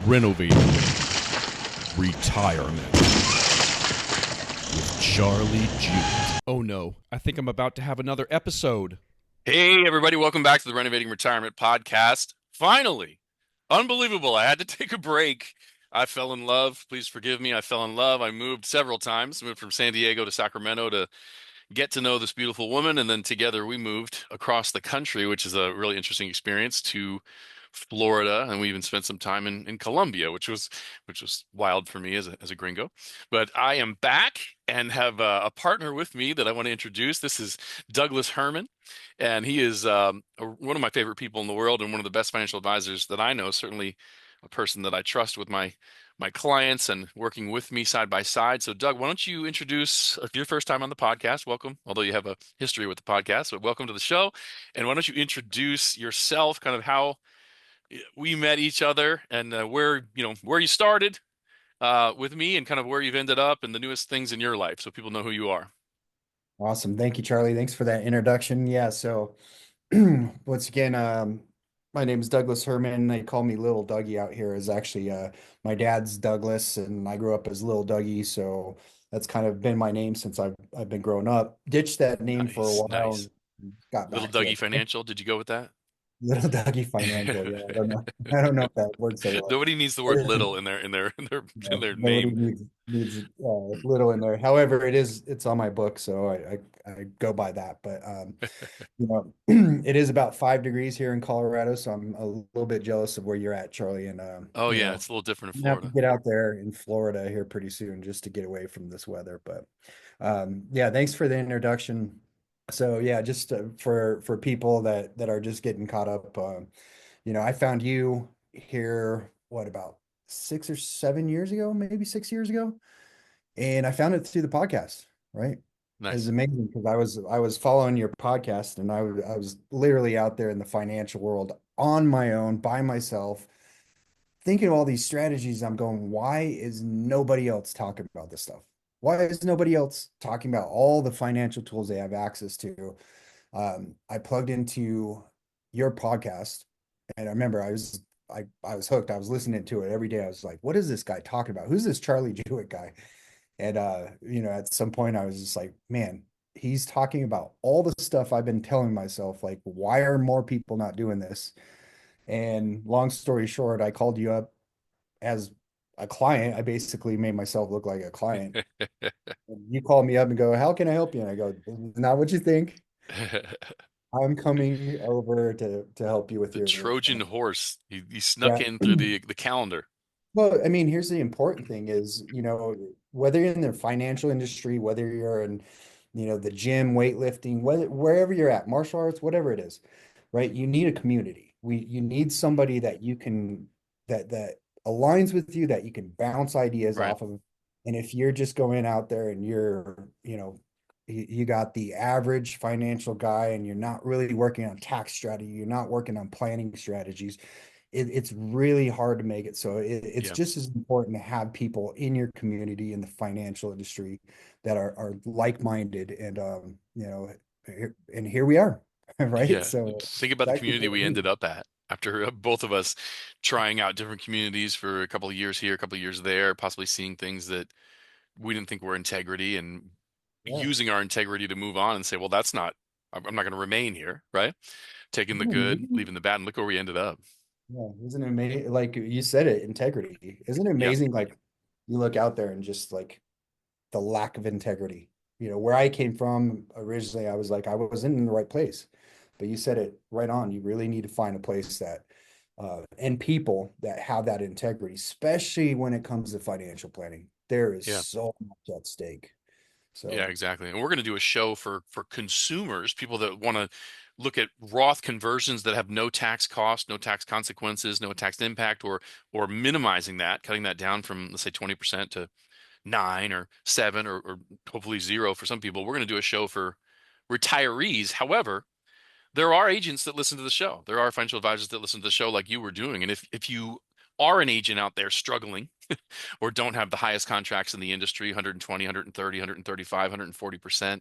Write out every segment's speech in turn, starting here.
Renovating Retirement with Charlie Jewett. Oh no, I think I'm about to have another episode. Hey, everybody, welcome back to the Renovating Retirement Podcast. Finally, unbelievable. I had to take a break. I fell in love. Please forgive me. I fell in love. I moved several times, moved from San Diego to Sacramento to get to know this beautiful woman. And then together we moved across the country, which is a really interesting experience, to Florida. And we even spent some time in Colombia, which was wild for me as a gringo. But I am back and have a partner with me that I want to introduce. This is Douglas Hermann, and he is one of my favorite people in the world and one of the best financial advisors that I know. Certainly, a person that I trust with my clients and working with me side by side. So, Doug, why don't you introduce, if your first time on the podcast, welcome, although you have a history with the podcast, but welcome to the show. And why don't you introduce yourself, kind of how we met each other and where you started with me and kind of where you've ended up and the newest things in your life so people know who you are. Awesome. Thank you, Charlie. Thanks for that introduction. Yeah, so once again, my name is Douglas Herman. They call me Little Dougie out here. Is actually my dad's Douglas, and I grew up as Little Dougie, so that's kind of been my name since I've been growing up. Ditched that name for a Nice, while nice. and got Little back to Dougie it. Financial, did you go with that? Little Dougie Financial. Yeah, I don't know. I don't know if that works so well. Nobody needs the word little in their Nobody name. needs little in there. However, it's on my book, so I go by that. But it is about 5 degrees here in Colorado, so I'm a little bit jealous of where you're at, Charlie. And Oh yeah, it's a little different in I'm gonna have to Florida. get out there in Florida here pretty soon just to get away from this weather. But yeah, thanks for the introduction. So yeah, just for people that are just getting caught up, I found you here, what, about 6 or 7 years ago, maybe 6 years ago, and I found it through the podcast, right? It was Nice. amazing because I was following your podcast, and I was literally out there in the financial world on my own by myself, thinking of all these strategies. I'm going, why is nobody else talking about this stuff? Why is nobody else talking about all the financial tools they have access to? I plugged into your podcast, and I remember I was hooked. I was listening to it every day. I was like, what is this guy talking about? Who's this Charlie Jewett guy? And at some point I was just like, man, he's talking about all the stuff I've been telling myself, like, why are more people not doing this? And long story short, I called you up as a client. I basically made myself look like a client. And you called me up and go, how can I help you? And I go, not what you think. I'm coming over to help you with The your Trojan horse. He snuck yeah. in through the calendar. Well, I mean, here's the important thing is, whether you're in the financial industry, whether you're in, the gym, weightlifting, wherever you're at, martial arts, whatever it is, right? You need a community. You need somebody that aligns with you, that you can bounce ideas Right. off of. And if you're just going out there and you got the average financial guy and you're not really working on tax strategy, you're not working on planning strategies, it's really hard to make it. So it's Yeah. just as important to have people in your community in the financial industry that are like-minded. And and here we are, right? Yeah. So Think about it's the actually community pretty we neat. ended up at after both of us trying out different communities for a couple of years here, a couple of years there, possibly seeing things that we didn't think were integrity and Yeah. using our integrity to move on and say, well, I'm not going to remain here, right? Taking the Isn't it good, amazing? leaving the bad, and look where we ended up. Yeah, isn't it amazing? Like you said it, integrity. Isn't it Yeah. amazing? Like you look out there and just like the lack of integrity. Where I came from originally, I was like, I wasn't in the right place. But you said it right on. You really need to find a place that, and people that have that integrity, especially when it comes to financial planning. There is Yeah. so much at stake. Yeah, So, exactly. And we're going to do a show for consumers, people that want to look at Roth conversions that have no tax cost, no tax consequences, no tax impact, or minimizing that, cutting that down from, let's say, 20% to 9 or 7 or hopefully 0 for some people. We're going to do a show for retirees. However, there are agents that listen to the show. There are financial advisors that listen to the show like you were doing. And if you are an agent out there struggling or don't have the highest contracts in the industry, 120, 130, 135, 140%.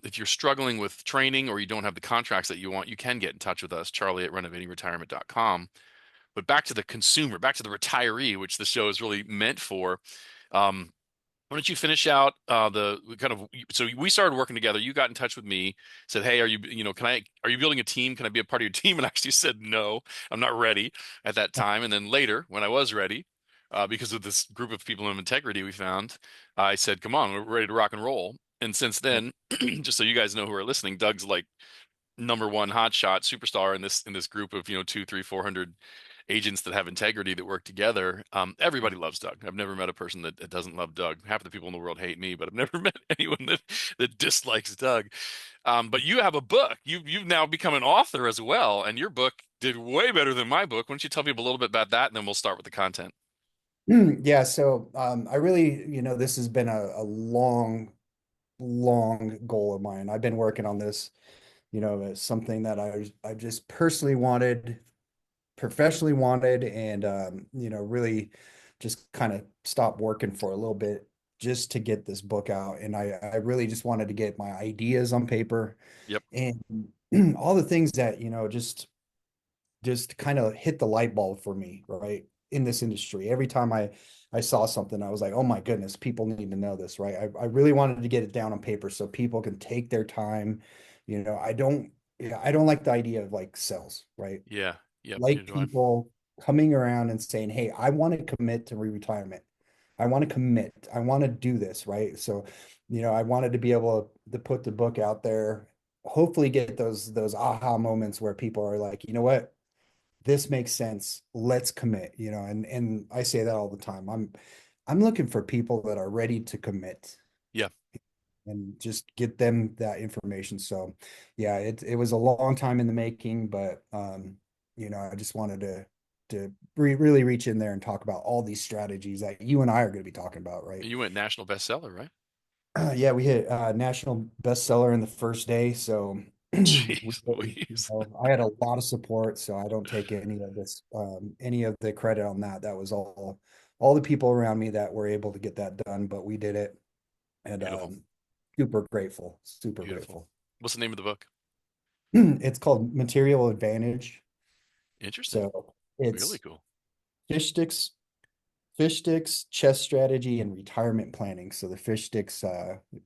If you're struggling with training or you don't have the contracts that you want, you can get in touch with us, Charlie at renovatingretirement.com. But back to the consumer, back to the retiree, which the show is really meant for. Um, why don't you finish out the kind of, so we started working together. You got in touch with me, said, "Hey, are you building a team? Can I be a part of your team?" And I actually said, "No, I'm not ready" at that time. And then later, when I was ready, because of this group of people of integrity we found, I said, "Come on, we're ready to rock and roll." And since then, just so you guys know who are listening, Doug's like number one hotshot superstar in this group of, 2, 3, 400 agents that have integrity that work together. Everybody loves Doug. I've never met a person that doesn't love Doug. Half the people in the world hate me, but I've never met anyone that dislikes Doug. But you have a book. You've now become an author as well, and your book did way better than my book. Why don't you tell people a little bit about that, and then we'll start with the content. Yeah, so I really, this has been a long, long goal of mine. I've been working on this, as something that I just personally wanted, professionally wanted, and really just kind of stopped working for a little bit just to get this book out. And I really just wanted to get my ideas on paper Yep. and all the things that, just kind of hit the light bulb for me, right? In this industry. Every time I saw something, I was like, oh my goodness, people need to know this, right? I really wanted to get it down on paper so people can take their time. I don't like the idea of like sales, right? Yeah. Yep. Like Neither do I. people coming around and saying, hey, I want to commit to retirement. I want to commit. I want to do this, right? So, I wanted to be able to put the book out there, hopefully get those aha moments where people are like, you know what? This makes sense. Let's commit, and I say that all the time. I'm looking for people that are ready to commit Yeah. and just get them that information. So yeah, it was a long time in the making, but I just wanted to really reach in there and talk about all these strategies that you and I are going to be talking about, right? You went national bestseller, right? Yeah, we hit national bestseller in the first day. So Jeez Louise. I had a lot of support, so I don't take any of the credit on that. That was all the people around me that were able to get that done, but we did it, and Beautiful. super grateful, super Beautiful. grateful. What's the name of the book? It's called Material Advantage. Interesting. So Really it's cool. fish sticks, fish sticks, chess strategy, and retirement planning. So the fish sticks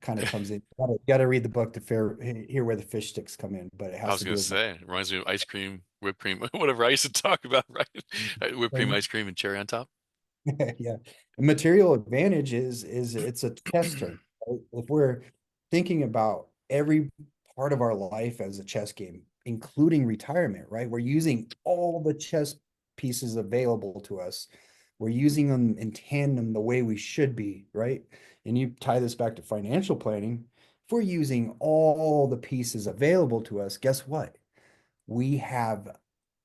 kind of comes in. Gotta read the book to hear where the fish sticks come in, but it I has was to gonna do with say, it reminds me of ice cream, whipped cream, whatever I used to talk about, right? Whipped cream, my ice cream, and cherry on top. yeah. Material advantage is it's a chess term, right? If we're thinking about every part of our life as a chess game, including retirement, right? We're using all the chess pieces available to us. We're using them in tandem the way we should be, right? And you tie this back to financial planning. If we're using all the pieces available to us, guess what? We have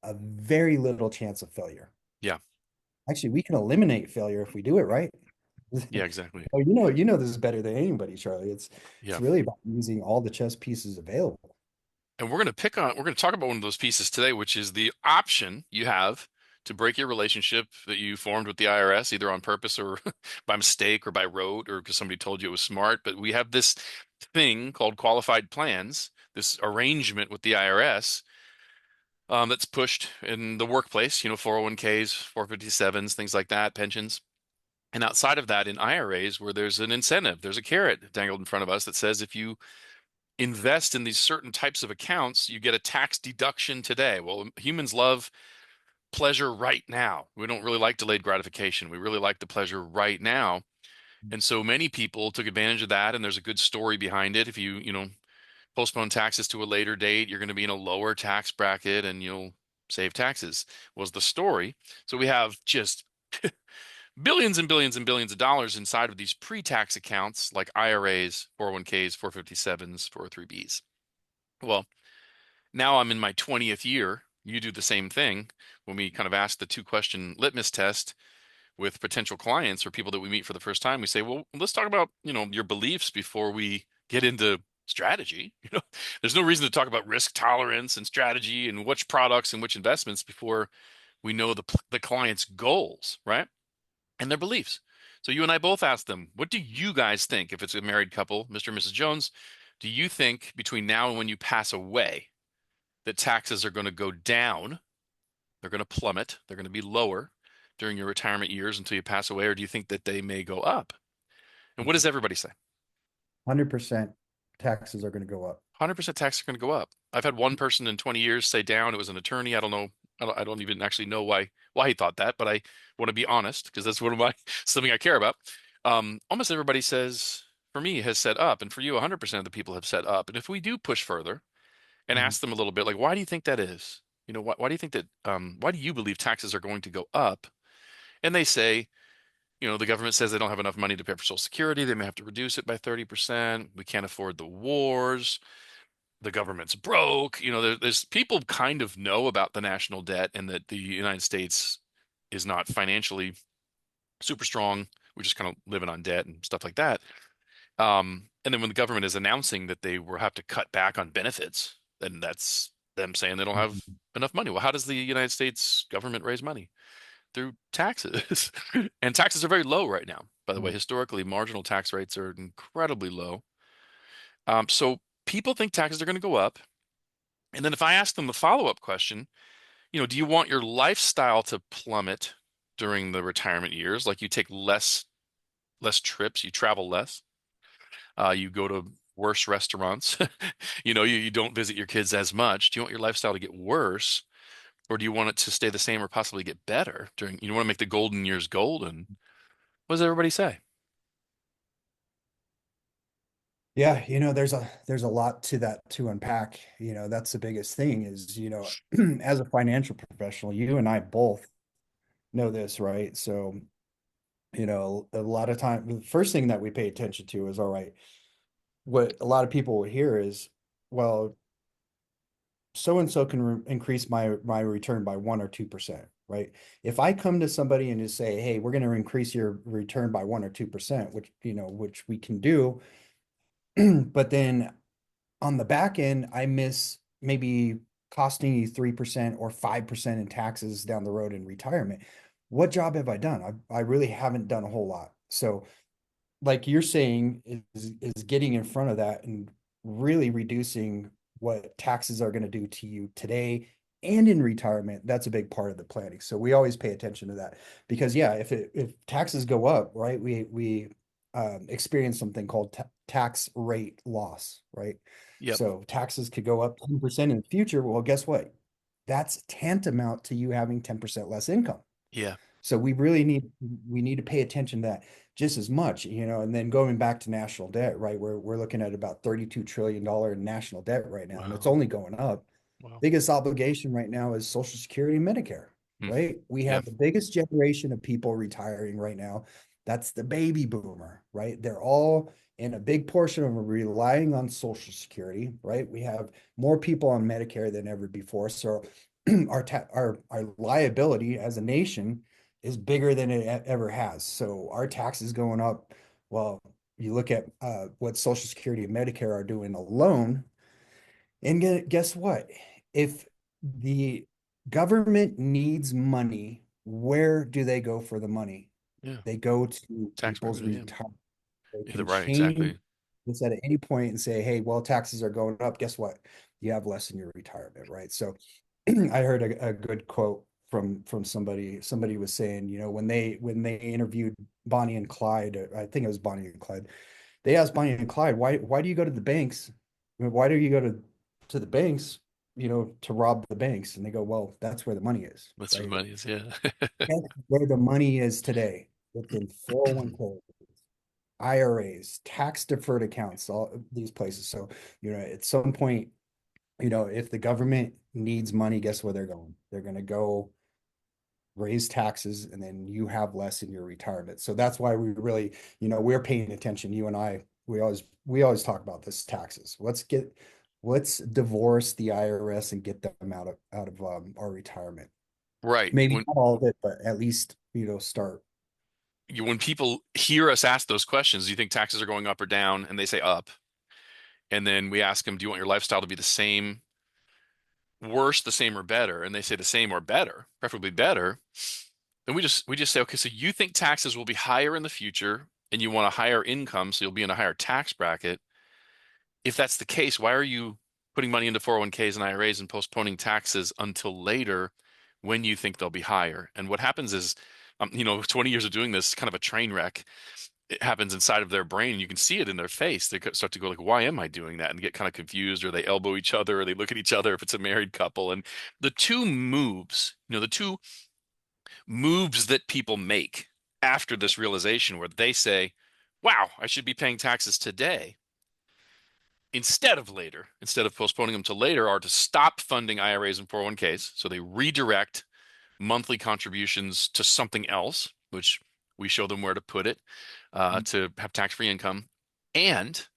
a very little chance of failure. Yeah, Actually, we can eliminate failure if we do it right. yeah, exactly. Oh, this is better than anybody, Charlie. It's Yeah. really about using all the chess pieces available. And we're gonna talk about one of those pieces today, which is the option you have to break your relationship that you formed with the IRS, either on purpose or by mistake or by rote or because somebody told you it was smart. But we have this thing called qualified plans, this arrangement with the IRS that's pushed in the workplace, 401ks, 457s, things like that, pensions. And outside of that, in IRAs, where there's an incentive, there's a carrot dangled in front of us that says if you invest in these certain types of accounts, you get a tax deduction today. Well, humans love pleasure right now. We don't really like delayed gratification. We really like the pleasure right now. And so many people took advantage of that, and there's a good story behind it. If you postpone taxes to a later date, you're going to be in a lower tax bracket and you'll save taxes, was the story. So we have just billions and billions and billions of dollars inside of these pre-tax accounts like IRAs, 401ks, 457s, 403bs. Well, now I'm in my 20th year. You do the same thing when we kind of ask the two-question litmus test with potential clients or people that we meet for the first time. We say, well, let's talk about, your beliefs before we get into strategy. There's no reason to talk about risk tolerance and strategy and which products and which investments before we know the client's goals, right? And their beliefs. So you and I both asked them, what do you guys think if it's a married couple, Mr. and Mrs. Jones? Do you think between now and when you pass away that taxes are going to go down They're going to plummet. They're going to be lower during your retirement years until you pass away, or do you think that they may go up? And what does everybody say? 100% taxes are going to go up. 100% taxes are going to go up. I've had one person in 20 years say down. It was an attorney. I don't know. I don't even actually know why he thought that, but I want to be honest because that's one of my something I care about. Almost everybody says for me has said up, and for you, 100% of the people have said up. And if we do push further and Mhm. ask them a little bit, like, why do you think that is? Why do you think that? Why do you believe taxes are going to go up? And they say, the government says they don't have enough money to pay for Social Security. They may have to reduce it by 30%. We can't afford the wars. The government's broke. There's people kind of know about the national debt and that the United States is not financially super strong. We're just kind of living on debt and stuff like that. And then when the government is announcing that they will have to cut back on benefits, then that's them saying they don't have Mhm. enough money. Well, how does the United States government raise money? Through taxes. And taxes are very low right now. By the way, Right. historically, marginal tax rates are incredibly low. So people think taxes are going to go up. And then if I ask them the follow-up question, do you want your lifestyle to plummet during the retirement years? Like you take less trips, you travel less, you go to worse restaurants, you don't visit your kids as much. Do you want your lifestyle to get worse, or do you want it to stay the same or possibly get better during, you want to make the golden years golden? What does everybody say? Yeah, there's a lot to that to unpack. That's the biggest thing is, as a financial professional, you and I both know this, right? So, a lot of time, the first thing that we pay attention to is, all right, what a lot of people will hear is, well, so and so can increase my return by 1 or 2%, right? If I come to somebody and just say, hey, we're going to increase your return by 1 or 2%, which we can do, but then on the back end, I miss maybe costing you 3% or 5% in taxes down the road in retirement. What job have I done? I really haven't done a whole lot. So, like you're saying, is getting in front of that and really reducing what taxes are going to do to you today and in retirement. That's a big part of the planning. So we always pay attention to that because yeah, if taxes go up, right, we experience something called tax rate loss, right? Yep. So taxes could go up 10% in the future. Well, guess what? That's tantamount to you having 10% less income. Yeah. So we need to pay attention to that just as much, and then going back to national debt, right? We're looking at about $32 trillion in national debt right now, and it's Wow. only going up. Wow. Biggest obligation right now is Social Security and Medicare, Hmm. right? We Yeah. have the biggest generation of people retiring right now. That's the baby boomer, right? They're all in a big portion of them relying on Social Security, right? We have more people on Medicare than ever before. So our liability as a nation is bigger than it ever has. So our taxes going up. Well, you look at what Social Security and Medicare are doing alone, and guess what? If the government needs money, where do they go for the money? Yeah. They go to Tax people's revenue. Yeah. retirement. They Yeah, can right. change Exactly. this at any point and say, hey, well, taxes are going up. Guess what? You have less in your retirement, right? So I heard a good quote from somebody. Somebody was saying, when they interviewed Bonnie and Clyde, I think it was Bonnie and Clyde. They asked Bonnie and Clyde, why do you go to the banks? I mean, why do you go to the banks, to rob the banks? And they go, well, that's where the money is, That's where the right? money is. Yeah. That's where the money is today within 401k, IRAs, tax deferred accounts, all these places. So, at some point, if the government needs money, guess where they're going? They're going to go raise taxes, and then you have less in your retirement. So that's why we really, we're paying attention. You and I, we always talk about this taxes. Let's divorce the IRS and get them out of our retirement. Right. Maybe When not all of it, but at least, start. when people hear us ask those questions, do you think taxes are going up or down? And they say up. And then we ask them, do you want your lifestyle to be the same, worse, the same, or better? And they say the same or better, preferably better. And we just say, okay, so you think taxes will be higher in the future and you want a higher income, so you'll be in a higher tax bracket. If that's the case, why are you putting money into 401ks and IRAs and postponing taxes until later when you think they'll be higher. And what happens is, 20 years of doing this, kind of a train wreck. It happens inside of their brain. And you can see it in their face. They start to go like, why am I doing that? And get kind of confused, or they elbow each other, or they look at each other if it's a married couple. And the two moves, the two moves that people make after this realization where they say, wow, I should be paying taxes today instead of later, instead of postponing them to later, are to stop funding IRAs and 401ks. So they redirect monthly contributions to something else, which we show them where to put it to have tax-free income. And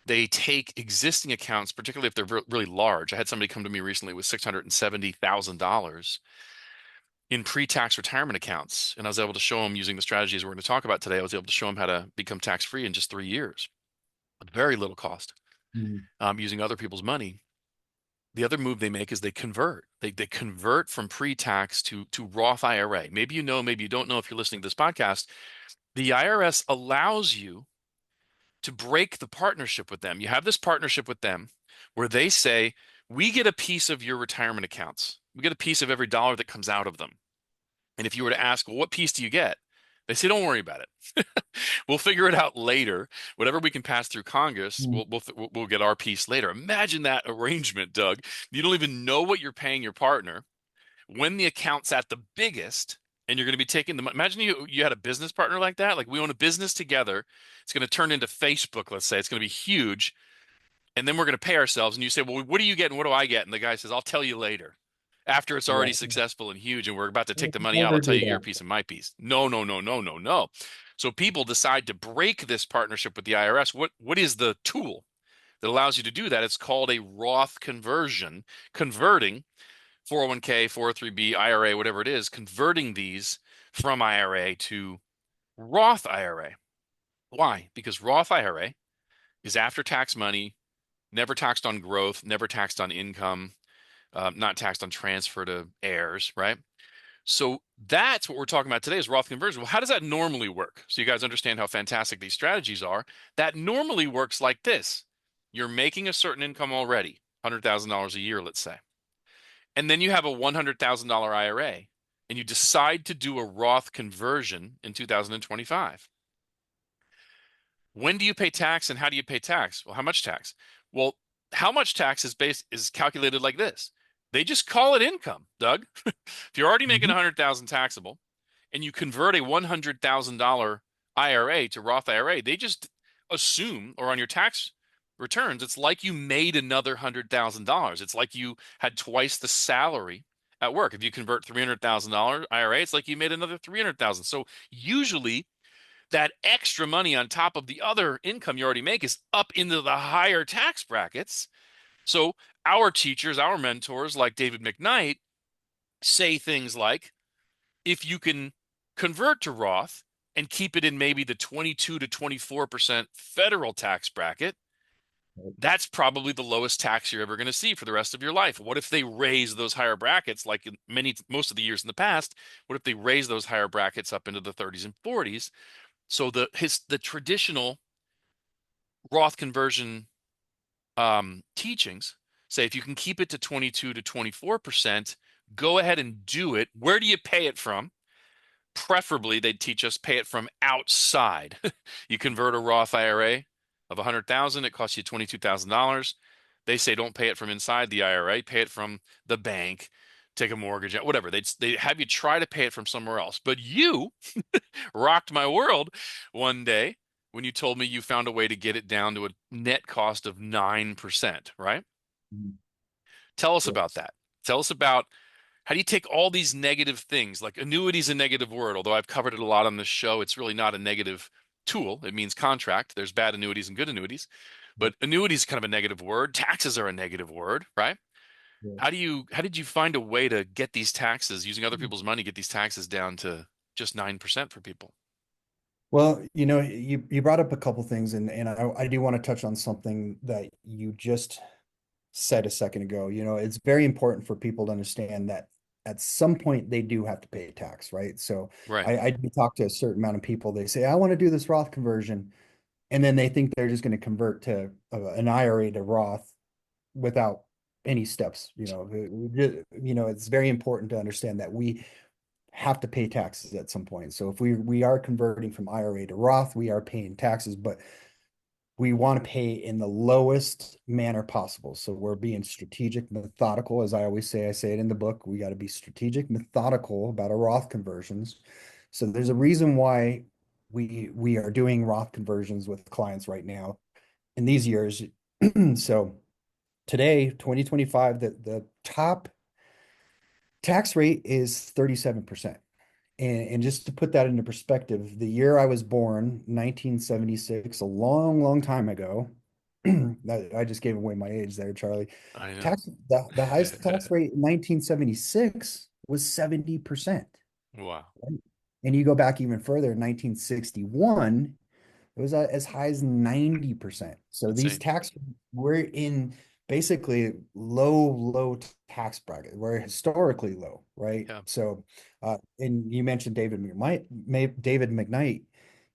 they take existing accounts, particularly if they're really large. I had somebody come to me recently with $670,000 in pre-tax retirement accounts. And I was able to show them, using the strategies we're going to talk about today, I was able to show them how to become tax-free in just 3 years with very little cost, using other people's money. The other move they make is they convert. They convert from pre-tax to Roth IRA. Maybe you know, maybe you don't know if you're listening to this podcast. The IRS allows you to break the partnership with them. You have this partnership with them where they say, we get a piece of your retirement accounts. We get a piece of every dollar that comes out of them. And if you were to ask, well, what piece do you get? They say, don't worry about it. We'll figure it out later. Whatever we can pass through Congress, we'll get our piece later. Imagine that arrangement, Doug. You don't even know what you're paying your partner when the account's at the biggest, and you're going to be taking the money. Imagine you had a business partner like that. Like, we own a business together. It's going to turn into Facebook, let's say. It's going to be huge. And then we're going to pay ourselves. And you say, well, what do you get and what do I get? And the guy says, I'll tell you later. After it's already successful and huge and we're about to take the money out, I'll tell you your piece and my piece. No, no, no, no, no, no. So people decide to break this partnership with the IRS. What is the tool that allows you to do that? It's called a Roth conversion, converting 401k, 403b, IRA, whatever it is, converting these from IRA to Roth IRA. Why? Because Roth IRA is after-tax money, never taxed on growth, never taxed on income, not taxed on transfer to heirs, right? So that's what we're talking about today is Roth conversion. Well, how does that normally work? So you guys understand how fantastic these strategies are. That normally works like this. You're making a certain income already, $100,000 a year, let's say. And then you have a $100,000 IRA, and you decide to do a Roth conversion in 2025. When do you pay tax and how do you pay tax? Well, how much tax? Well, how much tax is calculated like this. They just call it income, Doug. If you're already making $100,000 taxable and you convert a $100,000 IRA to Roth IRA, they just assume, or on your tax returns, it's like you made another $100,000. It's like you had twice the salary at work. If you convert $300,000 IRA, it's like you made another $300,000. So usually that extra money on top of the other income you already make is up into the higher tax brackets. So our teachers, our mentors, like David McKnight, say things like, if you can convert to Roth and keep it in maybe the 22 to 24% federal tax bracket, that's probably the lowest tax you're ever going to see for the rest of your life. What if they raise those higher brackets, like in most of the years in the past? What if they raise those higher brackets up into the 30s and 40s? So the traditional Roth conversion teachings say, if you can keep it to 22 to 24%, go ahead and do it. Where do you pay it from? Preferably, they'd teach us pay it from outside. You convert a Roth IRA of $100,000, it costs you $22,000. They say don't pay it from inside the IRA, pay it from the bank, take a mortgage out, whatever. They have you try to pay it from somewhere else. But you rocked my world one day when you told me you found a way to get it down to a net cost of 9%, right? Tell us about that. Tell us about, how do you take all these negative things, like annuity is a negative word, although I've covered it a lot on this show. It's really not a negative tool. It means contract. There's bad annuities and good annuities, but annuity is kind of a negative word. Taxes are a negative word, right? How did you find a way to get these taxes, using other people's money, get these taxes down to just 9% for people? Well, you brought up a couple things, and I do want to touch on something that you just said a second ago. It's very important for people to understand that at some point they do have to pay tax, right? So Right. I do talk to a certain amount of people. They say, I want to do this Roth conversion, and then they think they're just going to convert to an IRA to Roth without any steps. It's very important to understand that we have to pay taxes at some point. So if we are converting from IRA to Roth, we are paying taxes, but we want to pay in the lowest manner possible. So we're being strategic, methodical, as I always say. I say it in the book. We got to be strategic, methodical about our Roth conversions. So there's a reason why we are doing Roth conversions with clients right now in these years. So today, 2025, the top tax rate is 37%. And just to put that into perspective, the year I was born, 1976, a long, long time ago, I just gave away my age there, Charlie. I know. The highest tax rate in 1976 was 70%. Wow. Right? And you go back even further, in 1961, it was as high as 90%. So these Insane. tax we're in basically low tax bracket. We're historically low, right? Yeah. So, and you mentioned David McKnight.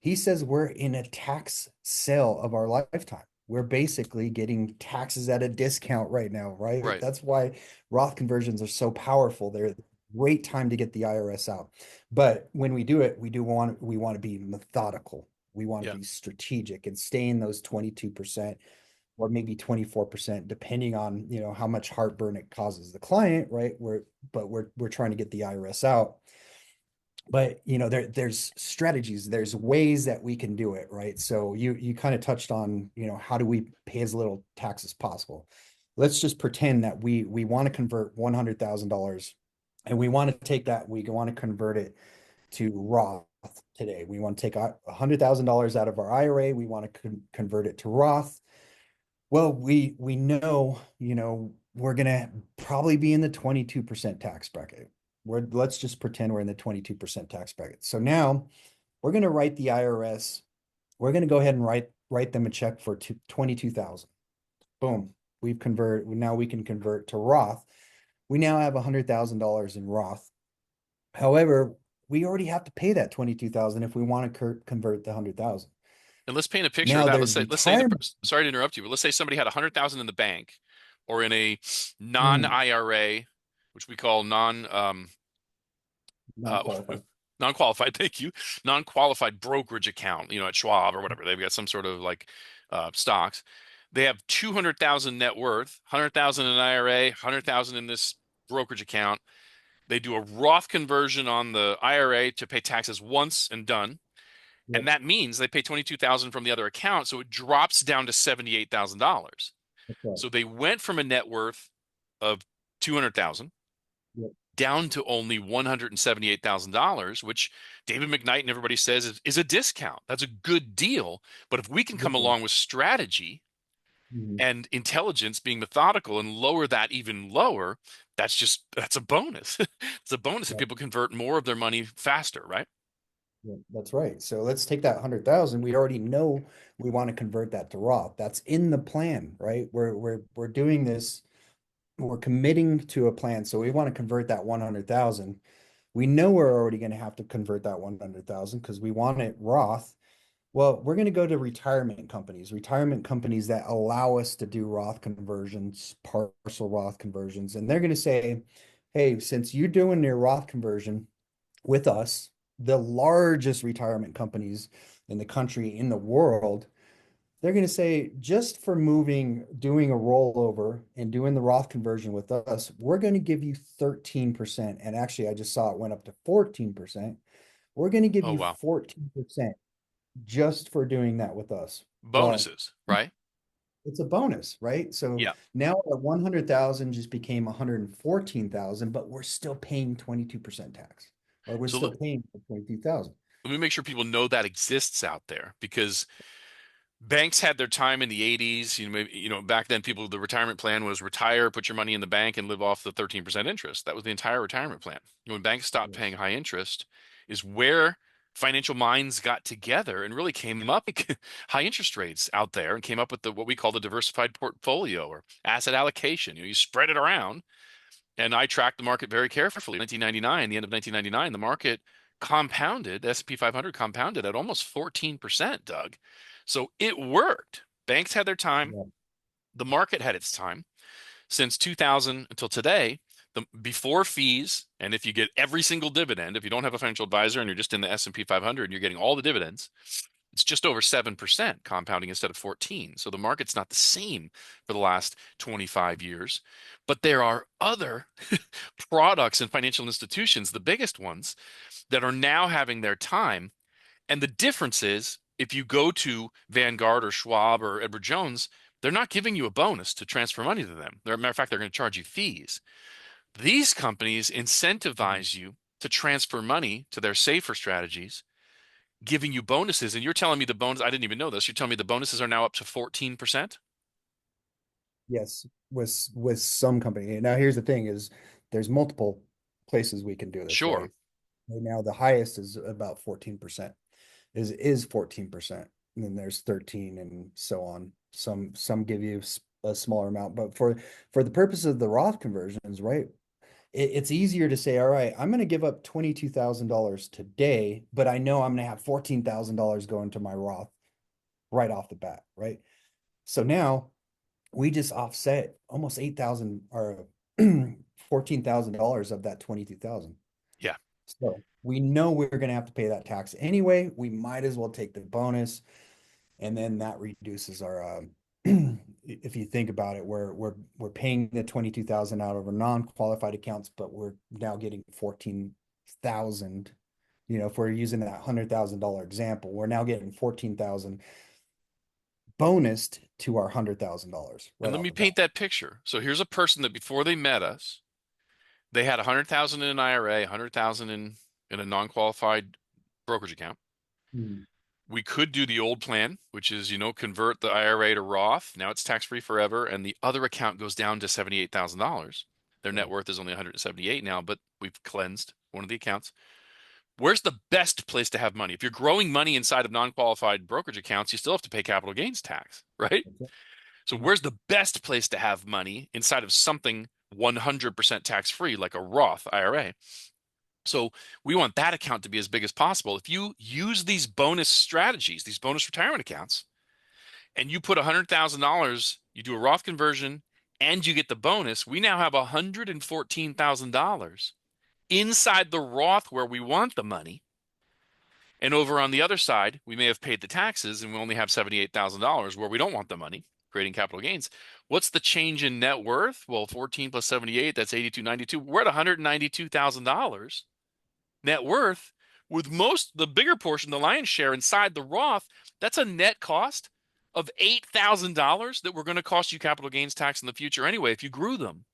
He says we're in a tax sale of our lifetime. We're basically getting taxes at a discount right now, right? Right. That's why Roth conversions are so powerful. They're a great time to get the IRS out. But when we do it, we want to be methodical. We want to Yeah. be strategic and stay in those 22% or maybe 24%, depending on, how much heartburn it causes the client, right? We're trying to get the IRS out. But there's strategies, there's ways that we can do it, right? So you kind of touched on, how do we pay as little tax as possible? Let's just pretend that we want to convert $100,000 and we want to take that, we want to convert it to Roth today. We want to take $100,000 out of our IRA. We want to convert it to Roth. Well, we know, we're gonna probably be in the 22% tax bracket. Let's just pretend we're in the 22% tax bracket. So now we're gonna write the IRS. We're gonna go ahead and write them a check for 22,000. Boom. Now we can convert to Roth. We now have $100,000 in Roth. However, we already have to pay that 22,000 if we want to convert the 100,000. And let's paint a picture of Now that. there's Let's say retirement. sorry to interrupt you, but let's say somebody had 100,000 in the bank or in a Mm, non-IRA, which we call not uh, qualified. non-qualified, thank you, non-qualified brokerage account, at Schwab or whatever. They've got some sort of like stocks. They have 200,000 net worth, 100,000 in IRA, 100,000 in this brokerage account. They do a Roth conversion on the IRA to pay taxes once and done. Yep, And that means they pay 22,000 from the other account, so it drops down to $78,000. that's right. So they went from a net worth of 200,000 Yep, down to only $178,000, which David McKnight and everybody says is a discount. That's a good deal. But if we can come good point. along with strategy Mhm. and intelligence, being methodical, and lower that even lower, that's a bonus. It's a bonus if Yeah, people convert more of their money faster, right? yeah, that's right. So let's take that 100,000. We already know we want to convert that to Roth. That's in the plan, right? We're doing this. We're committing to a plan. So we want to convert that 100,000. We know we're already going to have to convert that 100,000 because we want it Roth. Well, we're going to go to retirement companies that allow us to do Roth conversions, partial Roth conversions. And they're going to say, hey, since you're doing your Roth conversion with us, the largest retirement companies in the country, in the world, they're going to say, just for doing a rollover and doing the Roth conversion with us, we're going to give you 13%. And actually, I just saw it went up to 14%. We're going to give Oh, you wow. 14% just for doing that with us. Well, Bonuses, right? it's a bonus, right? So Yeah. now our 100,000 just became 114,000, but we're still paying 22% tax, or we're So still paying for 22,000. let me make sure people know that exists out there because banks had their time in the 80s. Back then the retirement plan was retire, put your money in the bank and live off the 13% interest. That was the entire retirement plan. When banks stopped paying high interest is where financial minds got together and really came up with high interest rates out there and came up with what we call the diversified portfolio or asset allocation. You spread it around. And I tracked the market very carefully. 1999, the end of 1999, the market compounded, the S&P 500 compounded at almost 14%, Doug. So it worked. Banks had their time. Yeah. The market had its time. since 2000 until today, before fees, and if you get every single dividend, if you don't have a financial advisor and you're just in the S&P 500 and you're getting all the dividends, it's just over 7% compounding instead of 14. So the market's not the same for the last 25 years. But there are other products and financial institutions, the biggest ones, that are now having their time. And the difference is if you go to Vanguard or Schwab or Edward Jones, they're not giving you a bonus to transfer money to them. As a matter of fact, they're going to charge you fees. These companies incentivize you to transfer money to their safer strategies, giving you bonuses. And you're telling me the bonus, I didn't even know this. You're telling me the bonuses are now up to 14%? Yes, with some company. Now, here's the thing: is there's multiple places we can do this, Sure. right? Right now, the highest is about 14%. Is 14%, and then there's 13 and so on. Some give you a smaller amount, but for the purpose of the Roth conversions, right? It's easier to say, all right, I'm going to give up $22,000 today, but I know I'm going to have $14,000 going to my Roth right off the bat, right? So now we just offset almost 8,000 or $14,000 of that 22,000. Yeah. So we know we're going to have to pay that tax anyway. We might as well take the bonus, and then that reduces our. If you think about it, we're paying the 22,000 out of our non-qualified accounts, but we're now getting 14,000. You know, if we're using that $100,000 example, we're now getting 14,000 bonused to our $100,000 And right let off me the bat. paint that picture. So here's a person that before they met us, they had 100,000 in an IRA, 100,000 in a non-qualified brokerage account. Hmm. We could do the old plan, which is, convert the IRA to Roth. Now it's tax-free forever, and the other account goes down to $78,000. Their net Right. worth is only 178 now, but we've cleansed one of the accounts. Where's the best place to have money? If you're growing money inside of non-qualified brokerage accounts, you still have to pay capital gains tax, right? That's it. So Yeah. where's the best place to have money inside of something 100% tax-free, like a Roth IRA? So we want that account to be as big as possible. If you use these bonus strategies, these bonus retirement accounts, and you put $100,000, you do a Roth conversion, and you get the bonus, we now have $114,000 inside the Roth where we want the money. And over on the other side, we may have paid the taxes and we only have $78,000 where we don't want the money, creating capital gains. What's the change in net worth? Well, 14 plus 78, that's 8292. We're at $192,000 net worth, with the bigger portion, the lion's share inside the Roth. That's a net cost of $8,000 that we're going to cost you capital gains tax in the future anyway if you grew them.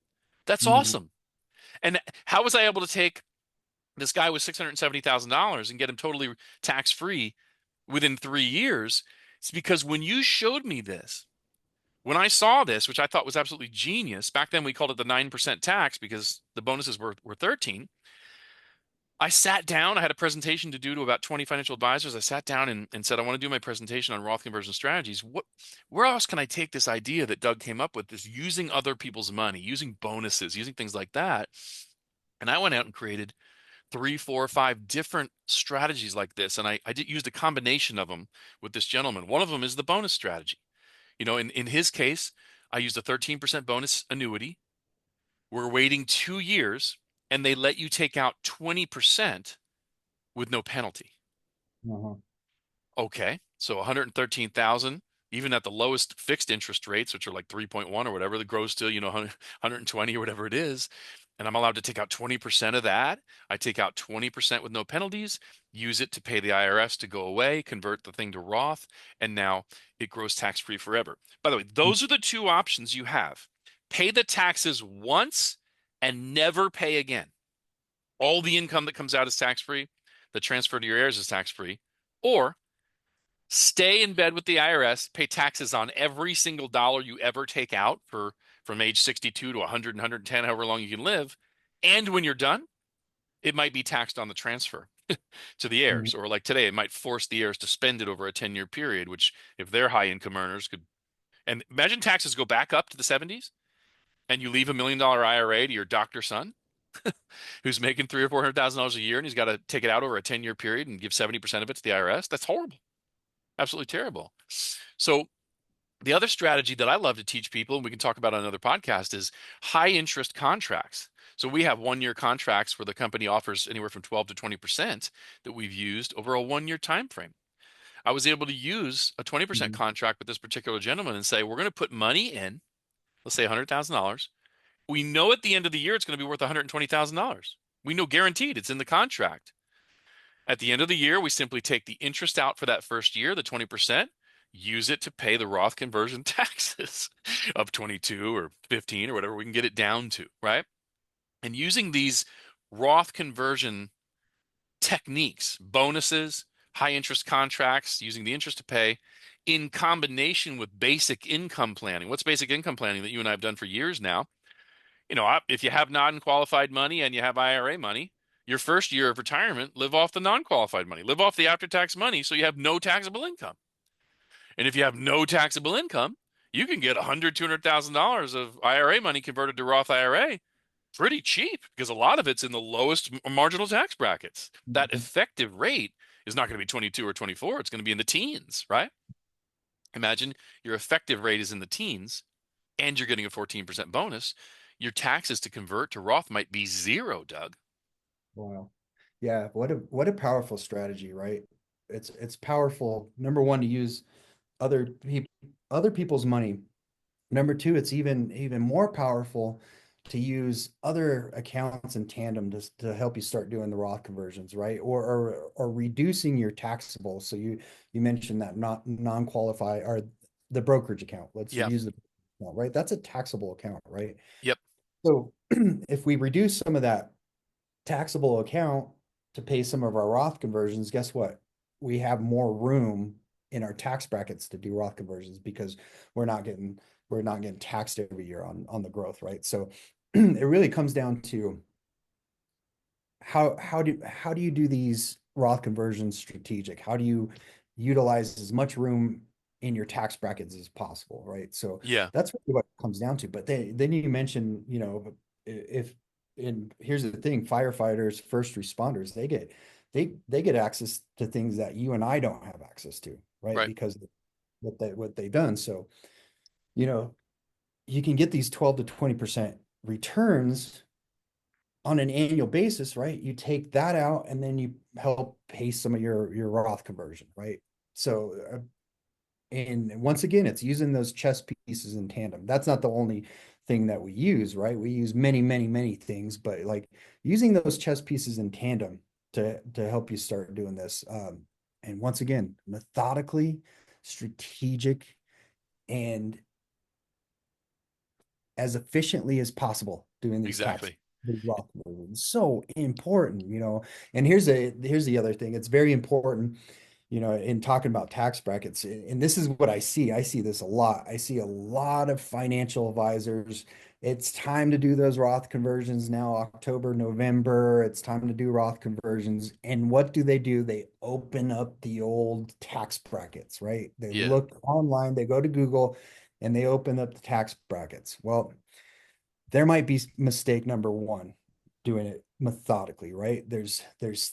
That's Mhm. awesome. And how was I able to take this guy with $670,000 and get him totally tax free within 3 years? It's because when you showed me this, when I saw this, which I thought was absolutely genius, back then we called it the 9% tax because the bonuses were 13. I sat down, I had a presentation to do to about 20 financial advisors. I sat down and said, I want to do my presentation on Roth conversion strategies. Where else can I take this idea that Doug came up with, this using other people's money, using bonuses, using things like that? And I went out and created 3, 4, 5 different strategies like this. And I used a combination of them with this gentleman. One of them is the bonus strategy. In his case, I used a 13% bonus annuity. We're waiting 2 years and they let you take out 20% with no penalty. Uh-huh. Okay, so 113,000, even at the lowest fixed interest rates, which are like 3.1 or whatever, that grows to, 120 or whatever it is. And I'm allowed to take out 20% of that. I take out 20% with no penalties, use it to pay the IRS to go away, convert the thing to Roth, and now it grows tax-free forever. By the way, those are the two options you have. Pay the taxes once and never pay again. All the income that comes out is tax-free. The transfer to your heirs is tax-free. Or stay in bed with the IRS, pay taxes on every single dollar you ever take out from age 62 to 100 and 110, however long you can live. And when you're done, it might be taxed on the transfer to the Mhm. heirs. Or like today, it might force the heirs to spend it over a 10-year period, which if they're high income earners could. And imagine taxes go back up to the 70s and you leave $1 million IRA to your doctor son who's making $300,000 or $400,000 a year and he's got to take it out over a 10-year period and give 70% of it to the IRS. That's horrible. Absolutely terrible. So The other strategy that I love to teach people, and we can talk about on another podcast, is high interest contracts. So we have 1 year contracts where the company offers anywhere from 12 to 20% that we've used over a 1 year time frame. I was able to use a 20% Mhm. contract with this particular gentleman and say, we're going to put money in, let's say $100,000. We know at the end of the year it's going to be worth $120,000. We know guaranteed, it's in the contract. At the end of the year, we simply take the interest out for that first year, the 20%, use it to pay the Roth conversion taxes of 22 or 15 or whatever we can get it down to, right? And using these Roth conversion techniques, bonuses, high interest contracts, using the interest to pay in combination with basic income planning. What's basic income planning that you and I have done for years now? If you have non-qualified money and you have IRA money, your first year of retirement, live off the non-qualified money, live off the after-tax money so you have no taxable income. And if you have no taxable income, you can get $200,000 of IRA money converted to Roth IRA pretty cheap because a lot of it's in the lowest marginal tax brackets. That Mhm. effective rate is not going to be 22 or 24. It's going to be in the teens, right? Imagine your effective rate is in the teens and you're getting a 14% bonus. Your taxes to convert to Roth might be zero, Doug. Wow. Yeah, what a powerful strategy, right? It's powerful. Number one, to use other people's money. Number two, it's even more powerful to use other accounts in tandem to help you start doing the Roth conversions, right? Or reducing your taxable. So you mentioned that not non-qualify or the brokerage account. Let's Yeah. use the account, right? That's a taxable account, right? Yep. So if we reduce some of that taxable account to pay some of our Roth conversions, guess what? We have more room in our tax brackets to do Roth conversions because we're not getting we're not getting taxed every year on the growth, right? So it really comes down to how do you do these Roth conversions strategic? How do you utilize as much room in your tax brackets as possible, right? So Yeah. that's really what it comes down to. But then you mentioned, if and here's the thing, firefighters, first responders, they get access to things that you and I don't have access to, right? Right. Because what they've done. So, you know, you can get these 12 to 20% returns on an annual basis, right? You take that out and then you help pay some of your Roth conversion, right? So, and once again, it's using those chess pieces in tandem. That's not the only thing that we use, right? We use many, many, many things, but like using those chess pieces in tandem to help you start doing this. And once again, methodically, strategic, and as efficiently as possible doing Exactly. these Roth conversions. So important, And here's the other thing. It's very important, in talking about tax brackets. And this is what I see. I see this a lot. I see a lot of financial advisors. It's time to do those Roth conversions now, October, November. It's time to do Roth conversions. And what do? They open up the old tax brackets, right? They Yeah. look online, they go to Google, and they open up the tax brackets. Well, there might be mistake number one, doing it methodically, right? There's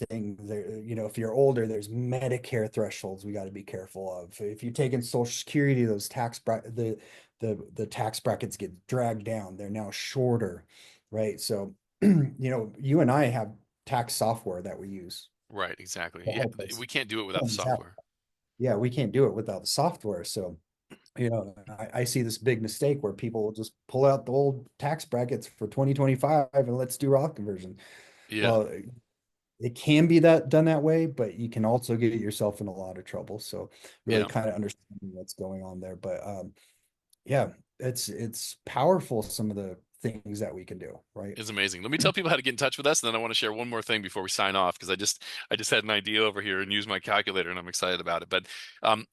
things there, if you're older, there's Medicare thresholds we got to be careful of. If you're taking Social Security, those the tax brackets get dragged down. They're now shorter, right? So, you and I have tax software that we use Right. Exactly. to Yeah. help us We can't do it without the plan these out. software. Yeah, we can't do it without the software. So, I see this big mistake where people will just pull out the old tax brackets for 2025 and let's do Roth conversion. Yeah. Well, it can be that done that way, but you can also get yourself in a lot of trouble. So really Yeah. kind of understanding what's going on there. But yeah, it's powerful, some of the things that we can do, right? It's amazing. Let me tell people how to get in touch with us, and then I want to share one more thing before we sign off because I just had an idea over here and use my calculator, and I'm excited about it. But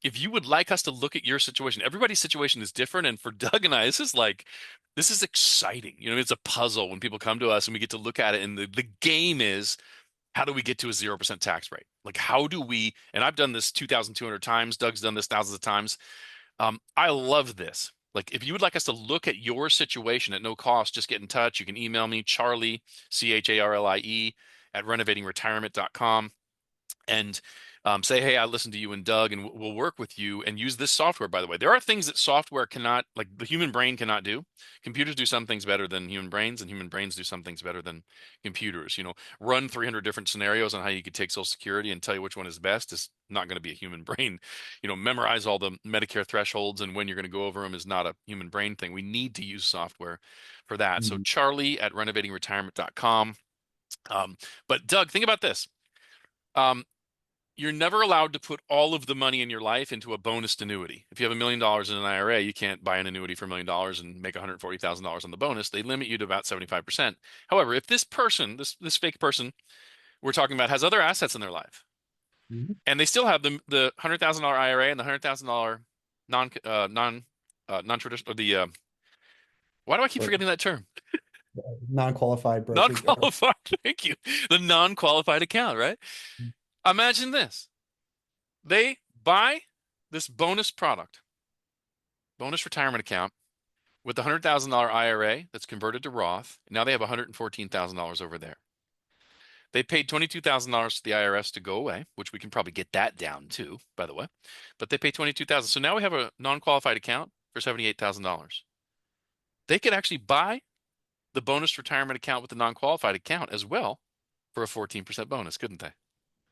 if you would like us to look at your situation, everybody's situation is different, and for Doug and I, this is exciting. It's a puzzle when people come to us and we get to look at it, and the game is how do we get to a 0% tax rate? Like how do we? And I've done this 2,200 times. Doug's done this thousands of times. I love this. Like, if you would like us to look at your situation at no cost, just get in touch. You can email me, Charlie, Charlie, at renovatingretirement.com. And Say, hey, I listened to you and Doug, and we'll work with you and use this software. By the way, there are things that software cannot, like the human brain cannot do. Computers do some things better than human brains, and human brains do some things better than computers. Run 300 different scenarios on how you could take Social Security and tell you which one is best is not going to be a human brain. Memorize all the Medicare thresholds and when you're going to go over them is not a human brain thing. We need to use software for that. So Mhm. Charlie at renovatingretirement.com. But Doug, think about this. Um, you're never allowed to put all of the money in your life into a bonus annuity. If you have $1 million in an IRA, you can't buy an annuity for $1 million and make $140,000 on the bonus. They limit you to about 75%. However, if this person, this fake person we're talking about, has other assets in their life, Mhm. and they still have the $100,000 IRA and the $100,000 non traditional, or the why do I keep Or forgetting that term? non-qualified brokerage. Non-qualified. Thank you. The non-qualified account, right? Imagine this. They buy this bonus product, bonus retirement account, with the $100,000 IRA that's converted to Roth. Now they have $114,000 over there. They paid $22,000 to the IRS to go away, which we can probably get that down too, by the way. But they paid $22,000. So now we have a non-qualified account for $78,000. They could actually buy the bonus retirement account with the non-qualified account as well for a 14% bonus, couldn't they?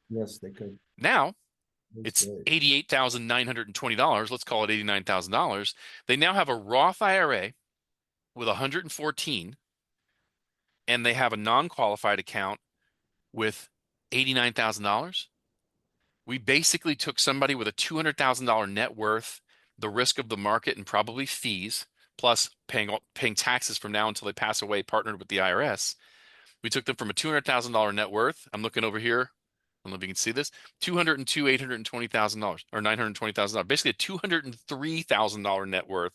Yes, they could. Now That's it's great. $88,920. Let's call it $89,000. They now have a Roth IRA with 114, and they have a non-qualified account with $89,000. We basically took somebody with a $200,000 net worth, the risk of the market, and probably fees, plus paying taxes from now until they pass away, partnered with the IRS. We took them from a $200,000 net worth. I'm looking over here. I don't know if you can see this. 202, $820,000 or $920,000. Basically a $203,000 net worth,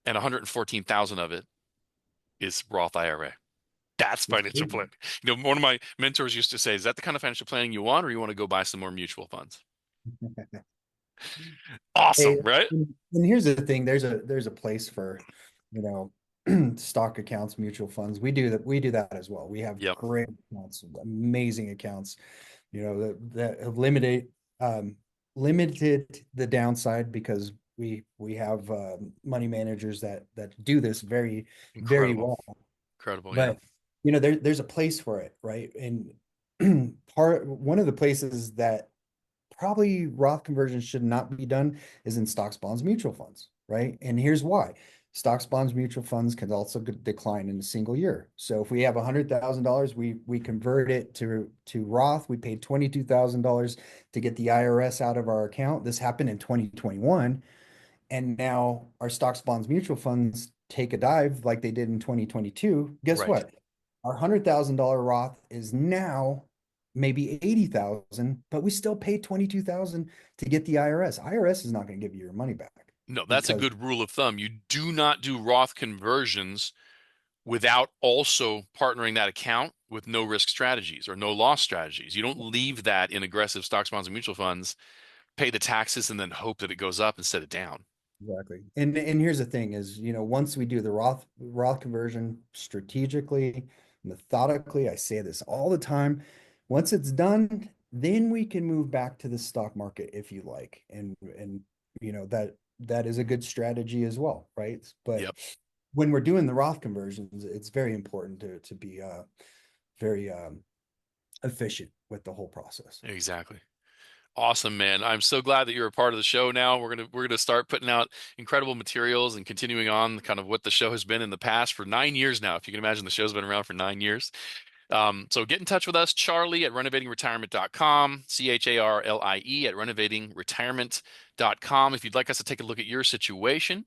and 114,000 of it is Roth IRA. That's That's financial great. planning. One of my mentors used to say, is that the kind of financial planning you want, or you want to go buy some more mutual funds? Hey, Awesome, right? and here's the thing, there's a place for, you stock accounts, mutual funds. We do that as well. We have Yep. great accounts, amazing accounts, that have um limited the downside because we have money managers that do this very, very Incredible. well. Incredible. Yeah. But there's a place for it, right? And one of the places that probably Roth conversions should not be done is in stocks, bonds, mutual funds, right? And here's why. Stocks, bonds, mutual funds can also decline in a single year. So if we have $100,000, we convert it to Roth. We paid $22,000 to get the IRS out of our account. This happened in 2021, and now our stocks, bonds, mutual funds take a dive like they did in 2022. Guess Right. what? Our $100,000 Roth is now maybe 80,000, but we still pay 22,000 to get the IRS. IRS is not going to give you your money back No, that's a because good rule of thumb. You do not do Roth conversions without also partnering that account with no risk strategies or no loss strategies. You don't leave that in aggressive stocks, bonds, and mutual funds, pay the taxes, and then hope that it goes up instead of down. exactly. And here's the thing is, once we do the Roth conversion strategically, methodically, I say this all the time. Once it's done, then we can move back to the stock market if you like. And that is a good strategy as well, right? But Yep. when we're doing the Roth conversions, it's very important to be very efficient with the whole process. Exactly. Awesome, man. I'm so glad that you're a part of the show now. We're gonna start putting out incredible materials and continuing on kind of what the show has been in the past for 9 years now. If you can imagine, the show's been around for 9 years. So get in touch with us, Charlie at renovatingretirement.com, CHARLIE at renovatingretirement.com. If you'd like us to take a look at your situation,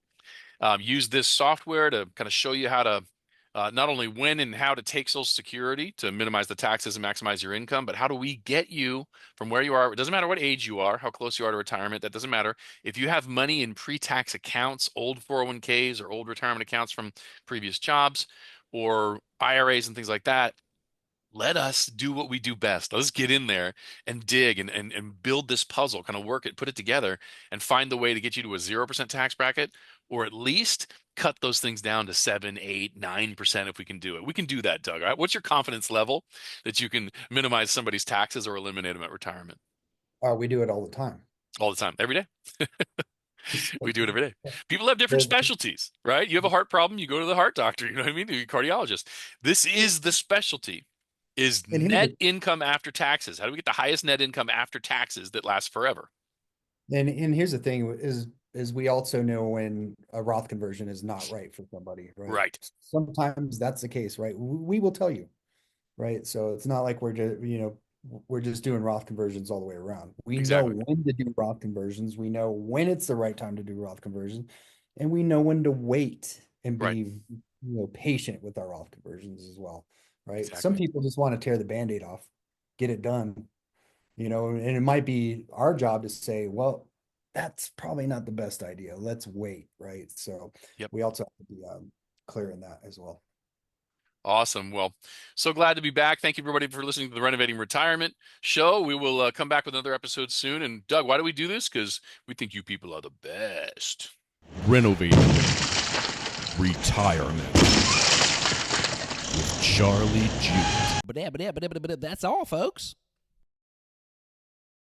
use this software to kind of show you how to not only when and how to take Social Security to minimize the taxes and maximize your income, but how do we get you from where you are? It doesn't matter what age you are, how close you are to retirement. That doesn't matter. If you have money in pre-tax accounts, old 401ks or old retirement accounts from previous jobs, or IRAs and things like that, let us do what we do best. Let's get in there and dig and build this puzzle, kind of work it, put it together, and find the way to get you to a 0% tax bracket, or at least cut those things down to 7, 8, 9% if we can do it. We can do that, Doug. All right? What's your confidence level that you can minimize somebody's taxes or eliminate them at retirement? We do it all the time. All the time, every day. So, We do it every day. People have different specialties, right? You have a heart problem, you go to the heart doctor, you know what I mean? The cardiologist. This is the specialty, is And here's net the income after taxes. How do we get the highest net income after taxes that lasts forever? and here's the thing is we also know when a Roth conversion is not right for somebody, right? Right. Sometimes that's the case, right? We will tell you, right? So it's not like we're just, we're just doing Roth conversions all the way around. We know Exactly. when to do Roth conversions. We know when it's the right time to do Roth conversions, and we know when to wait and Right. be, patient with our Roth conversions as well, right? Some Exactly. people just want to tear the Band-Aid off, get it done, and it might be our job to say, well, that's probably not the best idea. Let's wait, right? So Yep. we also have to be clear in that as well. Awesome. Well, so glad to be back. Thank you, everybody, for listening to the Renovating Retirement Show. We will come back with another episode soon. And Doug, why do we do this? Because we think you people are the best. Renovating Retirement with Charlie Jewett. But that's all, folks.